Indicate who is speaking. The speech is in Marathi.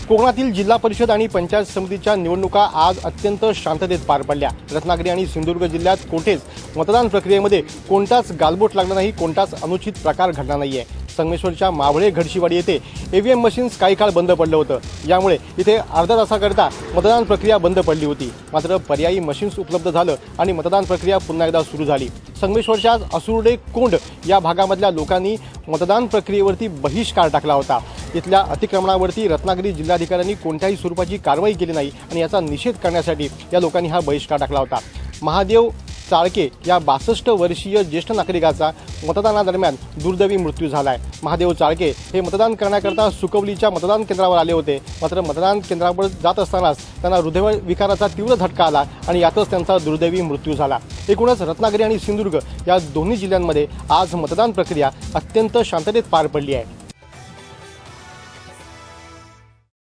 Speaker 1: कोकणातील जिल्हा परिषद आणि पंचायत समितीच्या निवडणुका आज अत्यंत शांततेत पार पडल्या। रत्नागिरी आणि सिंधुदुर्ग जिल्ह्यात कोठेच मतदान प्रक्रियेमध्ये कोणताच गालबोट लागला नाही, कोणताच अनुचित प्रकार घडला नाहीये। संगमेश्वरच्या मावळे घडशीवाडी येथे ईव्हीएम मशीन्स काही काळ बंद पडलं होतं, यामुळे इथे अर्धा तासाकरता मतदान प्रक्रिया बंद पडली होती। मात्र पर्यायी मशीन्स उपलब्ध झालं आणि मतदान प्रक्रिया पुन्हा एकदा सुरू झाली। संगमेश्वरच्या असुर्डे कोंड या भागामधल्या लोकांनी मतदान प्रक्रियेवरती बहिष्कार टाकला होता। इथल्या अतिक्रमणावरती रत्नागिरी जिल्हाधिकाऱ्यांनी कोणत्याही स्वरूपाची कारवाई केली नाही आणि याचा निषेध करण्यासाठी या लोकांनी हा बहिष्कार टाकला होता। महादेव चाळके या 62 वर्षीय ज्येष्ठ नागरिकाचा मतदानादरम्यान दुर्दैवी मृत्यू झाला आहे। महादेव चाळके हे मतदान करण्याकरता सुकवलीच्या मतदान केंद्रावर आले होते, मात्र मतदान केंद्रावर जात असतानाच त्यांना हृदयविकाराचा तीव्र झटका आला आणि यातच त्यांचा दुर्दैवी मृत्यू झाला। एकूणच रत्नागिरी आणि सिंधुदुर्ग या दोन्ही जिल्ह्यांमध्ये आज मतदान प्रक्रिया अत्यंत शांततेत पार पडली आहे।